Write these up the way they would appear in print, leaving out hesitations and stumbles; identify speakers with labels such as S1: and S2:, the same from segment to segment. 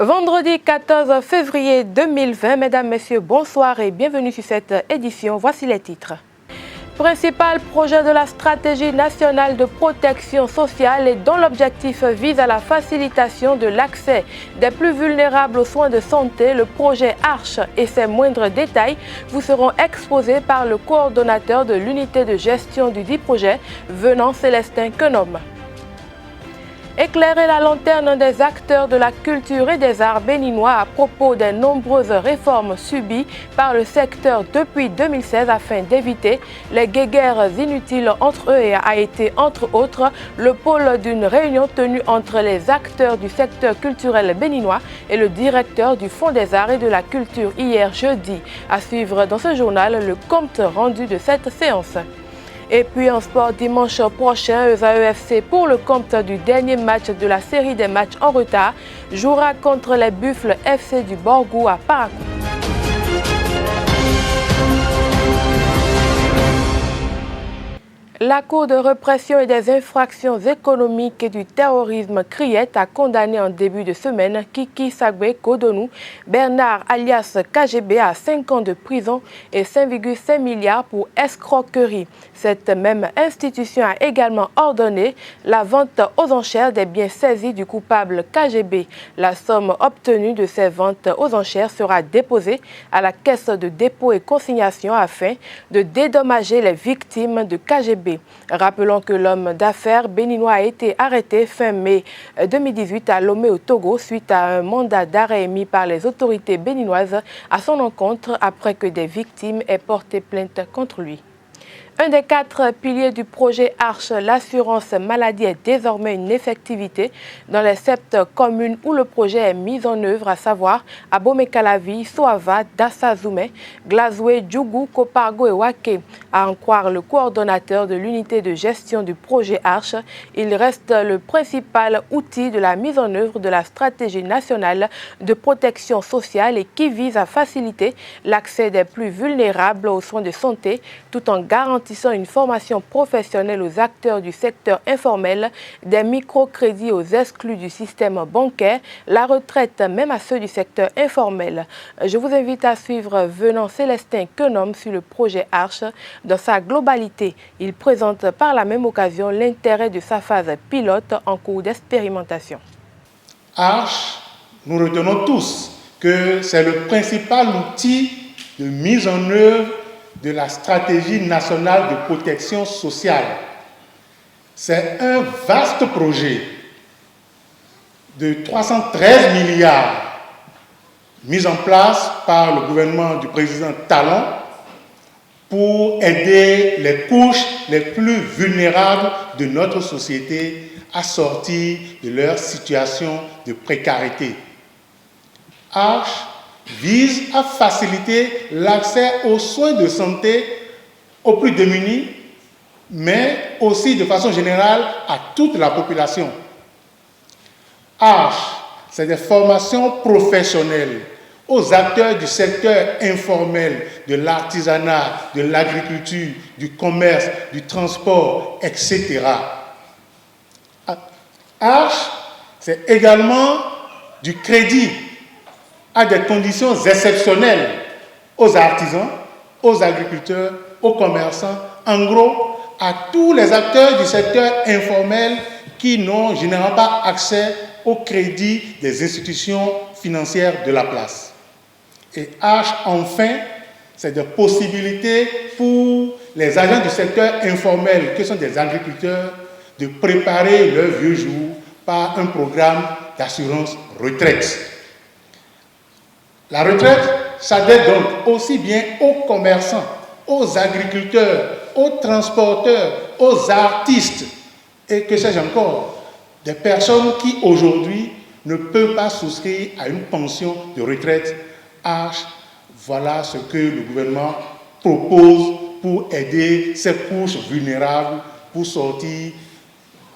S1: Vendredi 14 février 2020, mesdames, messieurs, bonsoir et bienvenue sur cette édition. Voici les titres. Principal projet de la stratégie nationale de protection sociale et dont l'objectif vise à la facilitation de l'accès des plus vulnérables aux soins de santé, le projet ARCHE et ses moindres détails vous seront exposés par le coordonnateur de l'unité de gestion du dit projet, Venant Célestin Quenom. Éclairer la lanterne des acteurs de la culture et des arts béninois à propos des nombreuses réformes subies par le secteur depuis 2016 afin d'éviter les guéguerres inutiles entre eux et a été, entre autres, le pôle d'une réunion tenue entre les acteurs du secteur culturel béninois et le directeur du Fonds des arts et de la culture hier jeudi. À suivre dans ce journal le compte rendu de cette séance. Et puis en sport, dimanche prochain, ESA-EFC, pour le compte du dernier match de la série des matchs en retard, jouera contre les Buffles FC du Borgou à Parakou. La Cour de répression et des infractions économiques et du terrorisme Criette a condamné en début de semaine Kiki Sagbe Kodonou, Bernard alias KGB à 5 ans de prison et 5,5 milliards pour escroquerie. Cette même institution a également ordonné la vente aux enchères des biens saisis du coupable KGB. La somme obtenue de ces ventes aux enchères sera déposée à la caisse de dépôt et consignation afin de dédommager les victimes de KGB. Rappelons que l'homme d'affaires béninois a été arrêté fin mai 2018 à Lomé au Togo suite à un mandat d'arrêt émis par les autorités béninoises à son encontre après que des victimes aient porté plainte contre lui. Un des 4 piliers du projet ARCHE, l'assurance maladie, est désormais une effectivité dans les 7 communes où le projet est mis en œuvre, à savoir Abomey-Calavi, Soava, Dassa-Zoumé, Glazoué, Djougou, Kopargo et Waké. À en croire le coordonnateur de l'unité de gestion du projet ARCHE, il reste le principal outil de la mise en œuvre de la stratégie nationale de protection sociale et qui vise à faciliter l'accès des plus vulnérables aux soins de santé tout en garantissant une formation professionnelle aux acteurs du secteur informel, des microcrédits aux exclus du système bancaire, la retraite même à ceux du secteur informel. Je vous invite à suivre Venant Célestin Quenom sur le projet ARCHE dans sa globalité. Il présente par la même occasion l'intérêt de sa phase pilote en cours d'expérimentation.
S2: ARCHE, nous retenons tous que c'est le principal outil de mise en œuvre de la stratégie nationale de protection sociale. C'est un vaste projet de 313 milliards mis en place par le gouvernement du président Talon pour aider les couches les plus vulnérables de notre société à sortir de leur situation de précarité. ARCHE vise à faciliter l'accès aux soins de santé aux plus démunis, mais aussi de façon générale à toute la population. ARCHE, c'est des formations professionnelles aux acteurs du secteur informel, de l'artisanat, de l'agriculture, du commerce, du transport, etc. ARCHE, c'est également du crédit à des conditions exceptionnelles aux artisans, aux agriculteurs, aux commerçants, en gros, à tous les acteurs du secteur informel qui n'ont généralement pas accès au crédit des institutions financières de la place. Et ARCHE, enfin, c'est des possibilités pour les agents du secteur informel, qui sont des agriculteurs, de préparer leur vieux jour par un programme d'assurance retraite. La retraite s'adresse donc aussi bien aux commerçants, aux agriculteurs, aux transporteurs, aux artistes et que sais-je encore, des personnes qui aujourd'hui ne peuvent pas souscrire à une pension de retraite. ARCHE, voilà ce que le gouvernement propose pour aider ces couches vulnérables pour sortir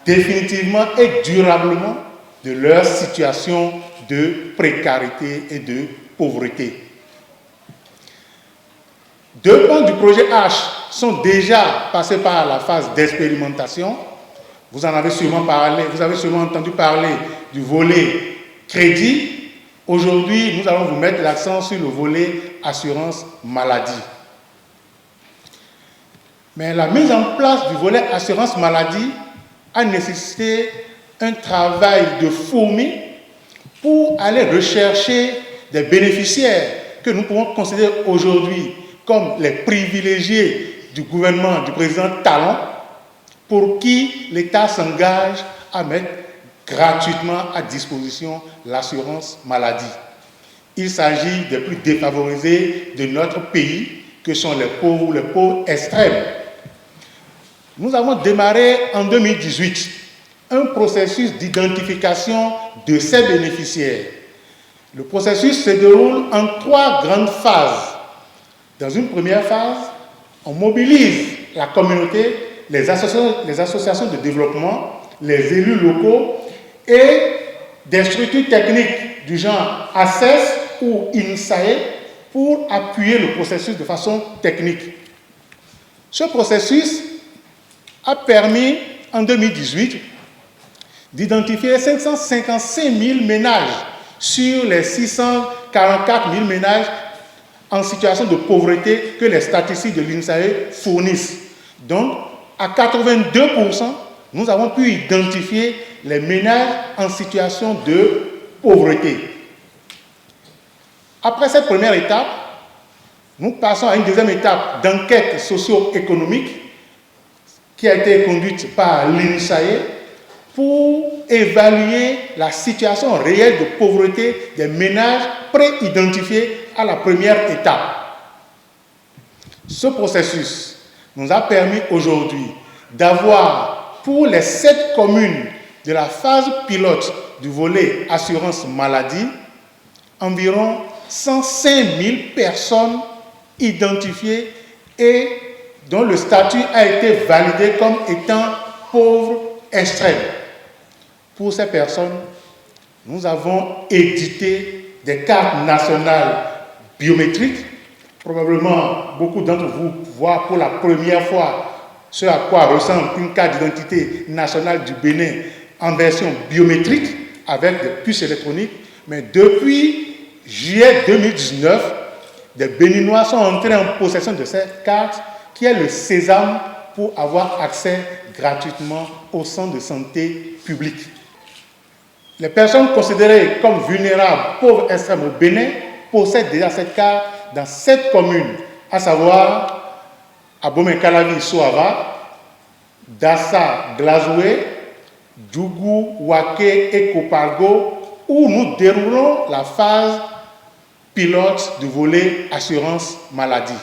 S2: définitivement et durablement de leur situation de précarité et de pauvreté. 2 pans du projet ARCHE sont déjà passés par la phase d'expérimentation. Vous en avez sûrement parlé, vous avez sûrement entendu parler du volet crédit Aujourd'hui, nous allons vous mettre l'accent sur le volet assurance maladie. Mais la mise en place du volet assurance maladie a nécessité un travail de fourmi pour aller rechercher des bénéficiaires que nous pouvons considérer aujourd'hui comme les privilégiés du gouvernement du président Talon, pour qui l'État s'engage à mettre gratuitement à disposition l'assurance maladie. Il s'agit des plus défavorisés de notre pays, que sont les pauvres extrêmes. Nous avons démarré en 2018 un processus d'identification de ces bénéficiaires. Le processus se déroule en 3 grandes phases. Dans une première phase, on mobilise la communauté, les associations de développement, les élus locaux et des structures techniques du genre ACES ou INSAE pour appuyer le processus de façon technique. Ce processus a permis, en 2018, d'identifier 555 000 ménages sur les 644 000 ménages en situation de pauvreté que les statistiques de l'INSAE fournissent. Donc, à 82%, nous avons pu identifier les ménages en situation de pauvreté. Après cette première étape, nous passons à une deuxième étape d'enquête socio-économique qui a été conduite par l'INSAE pour évaluer la situation réelle de pauvreté des ménages pré-identifiés à la première étape. Ce processus nous a permis aujourd'hui d'avoir, pour les 7 communes de la phase pilote du volet assurance maladie, environ 105 000 personnes identifiées et dont le statut a été validé comme étant pauvres extrêmes. Pour ces personnes, nous avons édité des cartes nationales biométriques. Probablement, beaucoup d'entre vous voient pour la première fois ce à quoi ressemble une carte d'identité nationale du Bénin en version biométrique avec des puces électroniques. Mais depuis juillet 2019, des Béninois sont entrés en possession de cette carte qui est le sésame pour avoir accès gratuitement aux centres de santé publics. Les personnes considérées comme vulnérables, pauvres extrêmes au Bénin, possèdent déjà cette carte dans 7 communes, à savoir Abomey-Calavi, Soava, Dassa, Glazoué, Djougou, Waké et Kopargo, où nous déroulons la phase pilote du volet assurance maladie.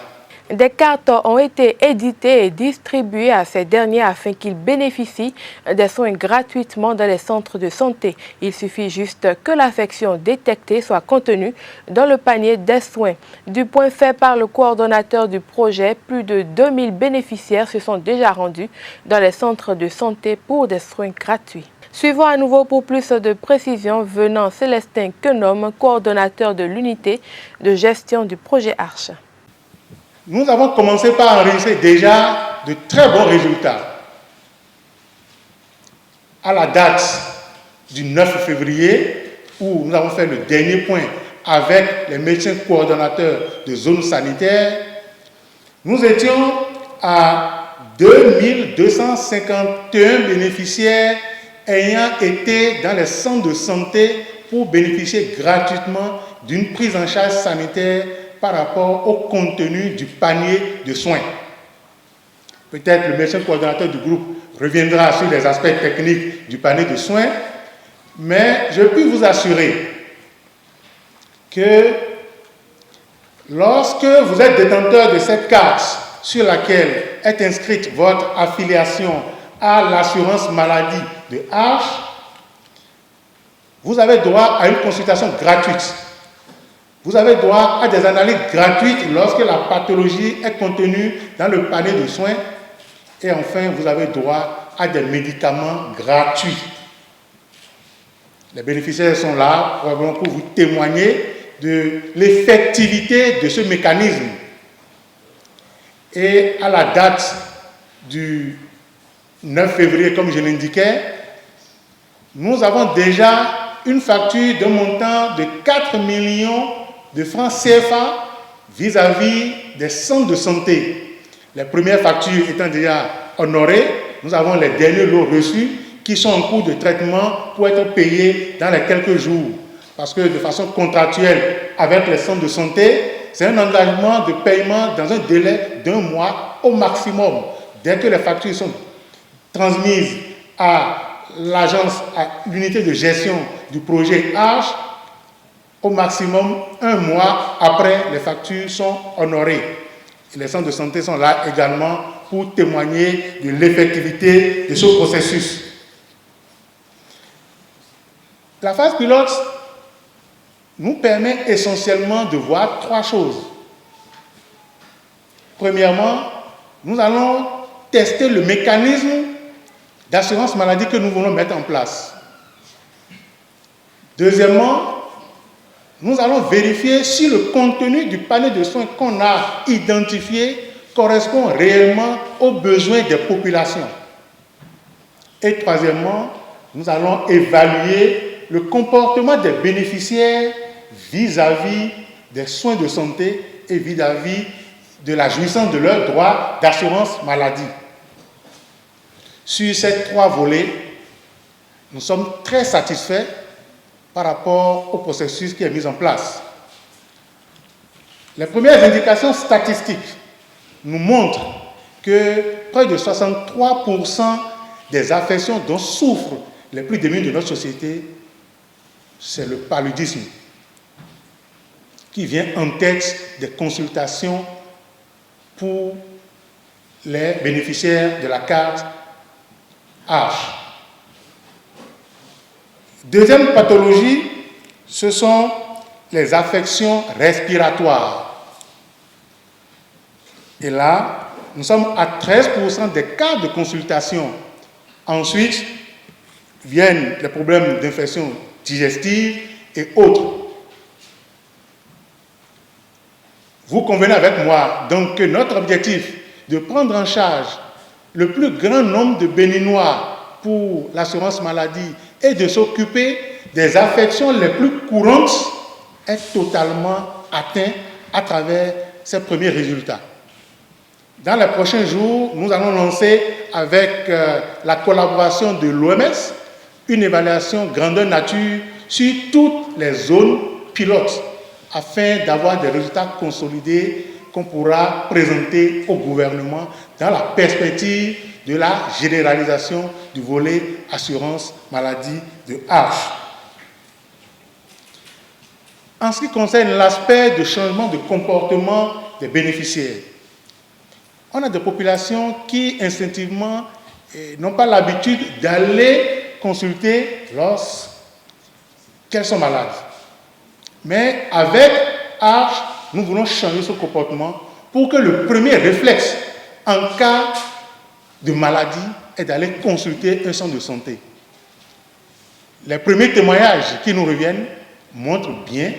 S1: Des cartes ont été éditées et distribuées à ces derniers afin qu'ils bénéficient des soins gratuitement dans les centres de santé. Il suffit juste que l'affection détectée soit contenue dans le panier des soins. Du point fait par le coordonnateur du projet, plus de 2000 bénéficiaires se sont déjà rendus dans les centres de santé pour des soins gratuits. Suivons à nouveau pour plus de précisions venant Célestin Quenom, coordonnateur de l'unité de gestion du projet Arche.
S2: Nous avons commencé par enregistrer déjà de très bons résultats. À la date du 9 février, où nous avons fait le dernier point avec les médecins coordonnateurs de zones sanitaires, nous étions à 2251 bénéficiaires ayant été dans les centres de santé pour bénéficier gratuitement d'une prise en charge sanitaire par rapport au contenu du panier de soins. Peut-être le médecin coordonnateur du groupe reviendra sur les aspects techniques du panier de soins, mais je puis vous assurer que lorsque vous êtes détenteur de cette carte sur laquelle est inscrite votre affiliation à l'assurance maladie de Arche, vous avez droit à une consultation gratuite. Vous avez droit à des analyses gratuites lorsque la pathologie est contenue dans le panier de soins. Et enfin, vous avez droit à des médicaments gratuits. Les bénéficiaires sont là probablement pour vous témoigner de l'effectivité de ce mécanisme. Et à la date du 9 février, comme je l'indiquais, nous avons déjà une facture d'un montant de 4 millions de francs CFA vis-à-vis des centres de santé. Les premières factures étant déjà honorées, nous avons les derniers lots reçus qui sont en cours de traitement pour être payés dans les quelques jours. Parce que de façon contractuelle avec les centres de santé, c'est un engagement de paiement dans un délai d'1 mois au maximum. Dès que les factures sont transmises à l'agence, à l'unité de gestion du projet Arche, au maximum 1 mois après, les factures sont honorées. Et les centres de santé sont là également pour témoigner de l'effectivité de ce processus. La phase pilote nous permet essentiellement de voir 3 choses. Premièrement, nous allons tester le mécanisme d'assurance maladie que nous voulons mettre en place. Deuxièmement, nous allons vérifier si le contenu du panier de soins qu'on a identifié correspond réellement aux besoins des populations. Et troisièmement, nous allons évaluer le comportement des bénéficiaires vis-à-vis des soins de santé et vis-à-vis de la jouissance de leurs droits d'assurance maladie. Sur ces 3 volets, nous sommes très satisfaits par rapport au processus qui est mis en place. Les indications statistiques nous montrent que près de 63% des affections dont souffrent les plus démunis de notre société, c'est le paludisme qui vient en tête des consultations pour les bénéficiaires de la carte Arche. Deuxième pathologie, ce sont les affections respiratoires. Et là, nous sommes à 13% des cas de consultation. Ensuite, viennent les problèmes d'infection digestive et autres. Vous convenez avec moi donc que notre objectif de prendre en charge le plus grand nombre de Béninois pour l'assurance maladie et de s'occuper des affections les plus courantes est totalement atteint à travers ces premiers résultats. Dans les prochains jours, nous allons lancer avec la collaboration de l'OMS une évaluation grandeur nature sur toutes les zones pilotes afin d'avoir des résultats consolidés qu'on pourra présenter au gouvernement dans la perspective de la généralisation du volet assurance maladie de Arche. En ce qui concerne l'aspect de changement de comportement des bénéficiaires, on a des populations qui instinctivement n'ont pas l'habitude d'aller consulter lorsqu'elles sont malades. Mais avec Arche, nous voulons changer ce comportement pour que le premier réflexe en cas de maladie est d'aller consulter un centre de santé. Les premiers témoignages qui nous reviennent montrent bien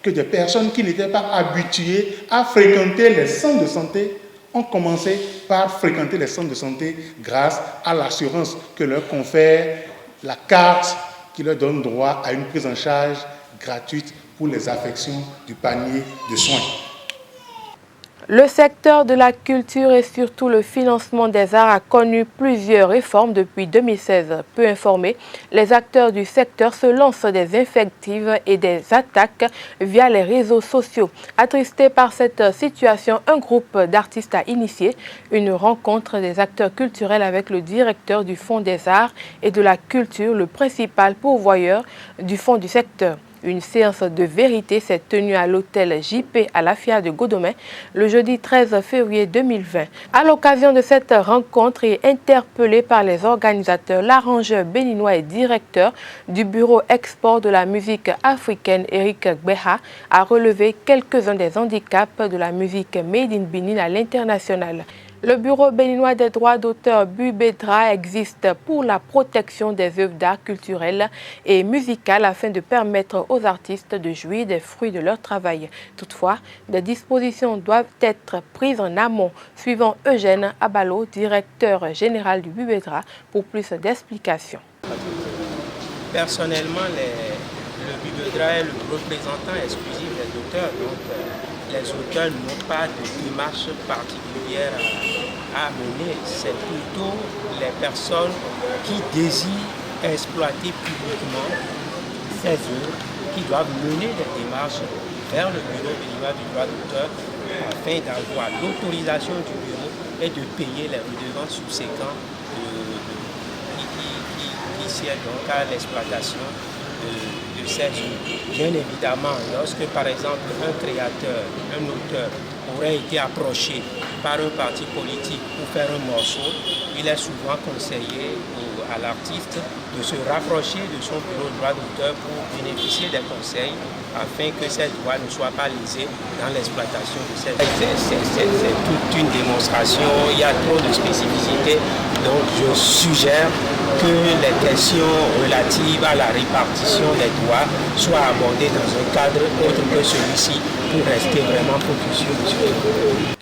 S2: que des personnes qui n'étaient pas habituées à fréquenter les centres de santé ont commencé par fréquenter les centres de santé grâce à l'assurance que leur confère la carte qui leur donne droit à une prise en charge gratuite pour les affections du panier de soins.
S1: Le secteur de la culture et surtout le financement des arts a connu plusieurs réformes depuis 2016. Peu informés, les acteurs du secteur se lancent des invectives et des attaques via les réseaux sociaux. Attristé par cette situation, un groupe d'artistes a initié une rencontre des acteurs culturels avec le directeur du Fonds des arts et de la culture, le principal pourvoyeur du fonds du secteur. Une séance de vérité s'est tenue à l'hôtel JP à la FIA de Godomè le jeudi 13 février 2020. À l'occasion de cette rencontre et interpellé par les organisateurs, l'arrangeur béninois et directeur du bureau export de la musique africaine, Eric Gbeha, a relevé quelques-uns des handicaps de la musique made in Benin à l'international. Le Bureau béninois des droits d'auteur BUBEDRA existe pour la protection des œuvres d'art culturelles et musicales afin de permettre aux artistes de jouir des fruits de leur travail. Toutefois, des dispositions doivent être prises en amont, suivant Eugène Abalo, directeur général du BUBEDRA, pour plus d'explications.
S3: Personnellement, le BUBEDRA est le représentant exclusif des auteurs. Donc, les auteurs n'ont pas de démarche particulière à mener. C'est plutôt les personnes qui désirent exploiter publiquement ces œuvres qui doivent mener des démarches vers le bureau béninois du droit d'auteur afin d'avoir l'autorisation du bureau et de payer les redevances subséquentes qui servent donc à l'exploitation de ces œuvres. Bien évidemment, lorsque par exemple un créateur, un auteur aurait été approché par un parti politique pour faire un morceau, il est souvent conseillé à l'artiste de se rapprocher de son bureau de droit d'auteur pour bénéficier des conseils afin que ces droits ne soient pas lésés dans l'exploitation de ces droits. C'est toute une démonstration, il y a trop de spécificités, donc je suggère que les questions relatives à la répartition des droits soient abordées dans un cadre autre que celui-ci pour rester vraiment focus sur le sujet.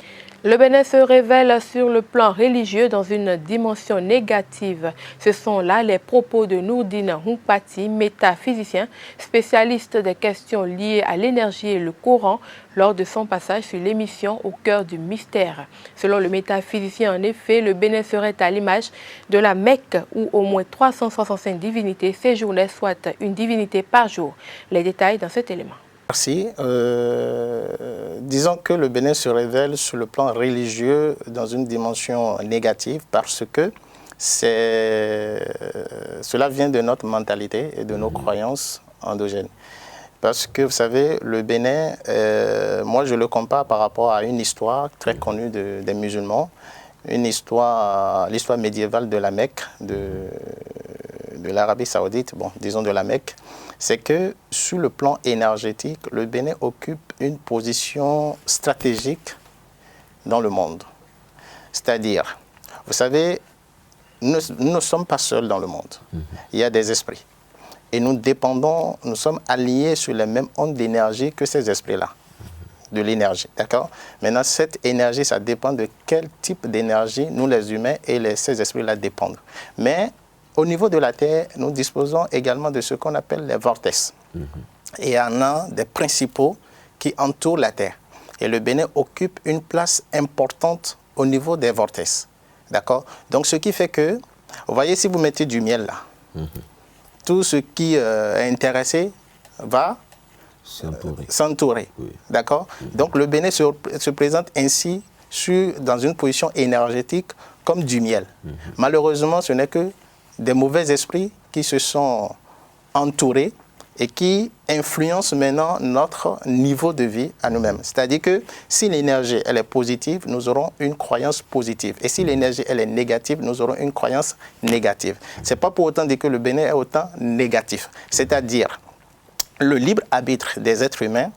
S1: Le Bénin se révèle sur le plan religieux dans une dimension négative. Ce sont là les propos de Nourdine Humpati, métaphysicien, spécialiste des questions liées à l'énergie et le courant, lors de son passage sur l'émission Au cœur du mystère. Selon le métaphysicien, en effet, le Bénin serait à l'image de la Mecque où au moins 365 divinités séjournaient, soit une divinité par jour. Les détails dans cet élément.
S4: Merci. Disons que le Bénin se révèle sur le plan religieux dans une dimension négative parce que cela vient de notre mentalité et de nos croyances endogènes. Parce que vous savez, le Bénin, moi je le compare par rapport à une histoire très connue des musulmans, l'histoire médiévale de la Mecque, de l'Arabie Saoudite, bon, disons de la Mecque. C'est que sur le plan énergétique, le Bénin occupe une position stratégique dans le monde. C'est-à-dire, vous savez, nous ne sommes pas seuls dans le monde. Il y a des esprits. Et nous sommes alignés sur les mêmes ondes d'énergie que ces esprits-là, de l'énergie, d'accord? Maintenant, cette énergie, ça dépend de quel type d'énergie nous, les humains, et ces esprits-là dépendent. Mais au niveau de la Terre, nous disposons également de ce qu'on appelle les vortex. Et il y en a des principaux qui entourent la Terre. Et le Bénin occupe une place importante au niveau des vortex. D'accord? Donc, ce qui fait que, vous voyez, si vous mettez du miel là, tout ce qui est intéressé va s'entourer. Oui. D'accord? Donc, le Bénin se présente ainsi dans une position énergétique comme du miel. Malheureusement, ce n'est que des mauvais esprits qui se sont entourés et qui influencent maintenant notre niveau de vie à nous-mêmes. C'est-à-dire que si l'énergie elle est positive, nous aurons une croyance positive. Et si l'énergie elle est négative, nous aurons une croyance négative. Ce n'est pas pour autant dire que le Bénin est autant négatif. C'est-à-dire le libre arbitre des êtres humains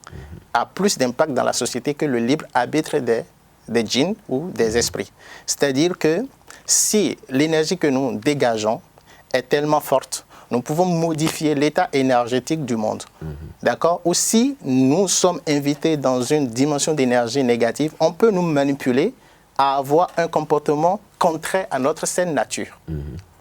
S4: a plus d'impact dans la société que le libre arbitre des djinns ou des esprits. C'est-à-dire que si l'énergie que nous dégageons est tellement forte, nous pouvons modifier l'état énergétique du monde. D'accord? Ou si nous sommes invités dans une dimension d'énergie négative, on peut nous manipuler à avoir un comportement contraire à notre saine nature.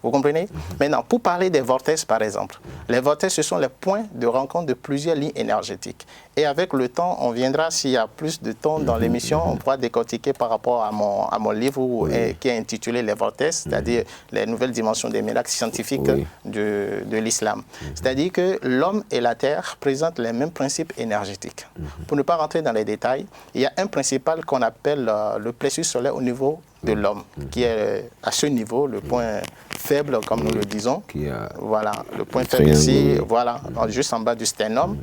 S4: Vous comprenez? Maintenant, pour parler des vortex, par exemple, les vortex, ce sont les points de rencontre de plusieurs lignes énergétiques. Et avec le temps, on viendra, s'il y a plus de temps dans l'émission, on pourra décortiquer par rapport à mon livre qui est intitulé Les vortex, c'est-à-dire les nouvelles dimensions des miracles scientifiques de l'islam. C'est-à-dire que l'homme et la terre présentent les mêmes principes énergétiques. Pour ne pas rentrer dans les détails, il y a un principal qu'on appelle le plexus solaire au niveau de l'homme, qui est à ce niveau, le point faible, comme nous le disons. Voilà, le point faible ici, voilà, juste en bas du sternum,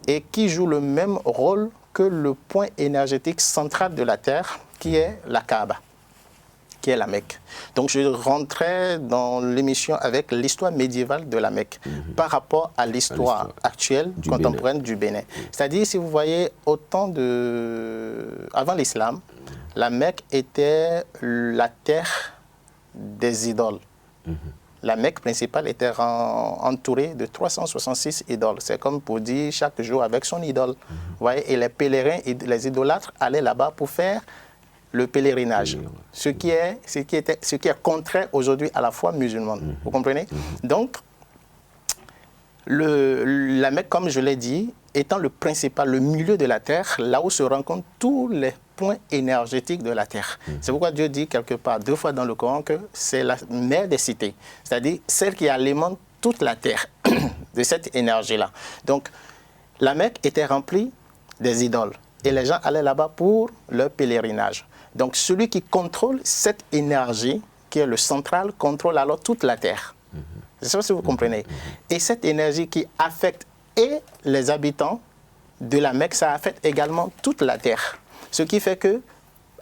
S4: et qui joue le même rôle que le point énergétique central de la Terre, qui est la Kaaba, qui est la Mecque. Donc je rentrais dans l'émission avec l'histoire médiévale de la Mecque par rapport à l'histoire actuelle, contemporaine du Bénin. C'est-à-dire, si vous voyez, avant l'islam, la Mecque était la terre des idoles. La Mecque principale était entourée de 366 idoles. C'est comme pour dire chaque jour avec son idole. Vous voyez, et les pèlerins, les idolâtres allaient là-bas pour faire le pèlerinage. Ce qui est contraire aujourd'hui à la foi musulmane. Vous comprenez? Donc, La Mecque, comme je l'ai dit, étant le milieu de la terre, là où se rencontrent tous les points énergétiques de la terre. C'est pourquoi Dieu dit quelque part, 2 fois dans le Coran, que c'est la mère des cités, c'est-à-dire celle qui alimente toute la terre de cette énergie-là. Donc, la Mecque était remplie des idoles et les gens allaient là-bas pour leur pèlerinage. Donc, celui qui contrôle cette énergie, qui est le central, contrôle alors toute la terre. Je ne sais pas si vous comprenez. Et cette énergie qui affecte et les habitants de la Mecque, ça affecte également toute la terre. Ce qui fait que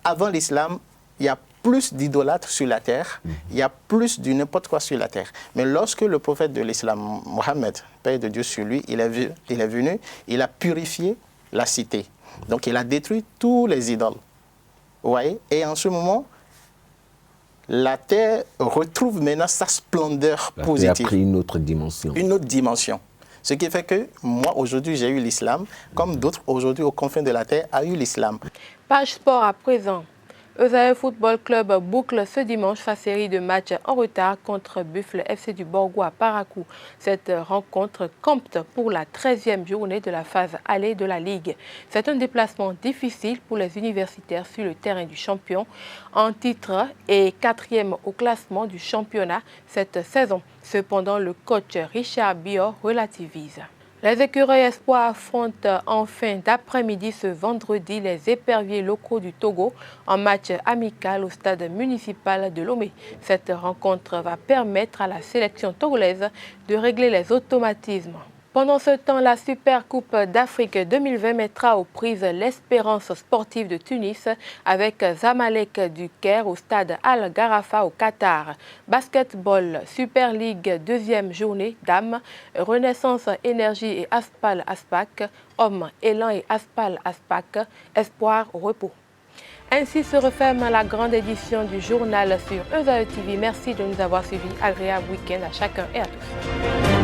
S4: avant l'islam, il y a plus d'idolâtres sur la terre, il y a plus de n'importe quoi sur la terre. Mais lorsque le prophète de l'islam, Mohammed, paix de Dieu sur lui, il est venu, il a purifié la cité. Donc il a détruit tous les idoles. Vous voyez? Et en ce moment, la terre retrouve maintenant sa splendeur positive.
S5: La terre a pris une autre dimension.
S4: Une autre dimension. Ce qui fait que moi, aujourd'hui, j'ai eu l'islam, comme d'autres aujourd'hui, aux confins de la terre, ont eu l'islam.
S1: Page sport à présent. Osaïe Football Club boucle ce dimanche sa série de matchs en retard contre Buffle FC du Borgo à Parakou. Cette rencontre compte pour la 13e journée de la phase aller de la Ligue. C'est un déplacement difficile pour les universitaires sur le terrain du champion, en titre et 4e au classement du championnat cette saison. Cependant, le coach Richard Bior relativise. Les écureuils espoirs affrontent en fin d'après-midi ce vendredi les éperviers locaux du Togo en match amical au stade municipal de Lomé. Cette rencontre va permettre à la sélection togolaise de régler les automatismes. Pendant ce temps, la Super Coupe d'Afrique 2020 mettra aux prises l'Espérance sportive de Tunis avec Zamalek du Caire au stade Al Gharafa au Qatar. Basketball, Super League, 2e journée, dames, Renaissance Énergie et Aspal Aspac, hommes, Élan et Aspal Aspac, espoir au repos. Ainsi se referme la grande édition du journal sur Osaïe TV. Merci de nous avoir suivis. Agréable week-end à chacun et à tous.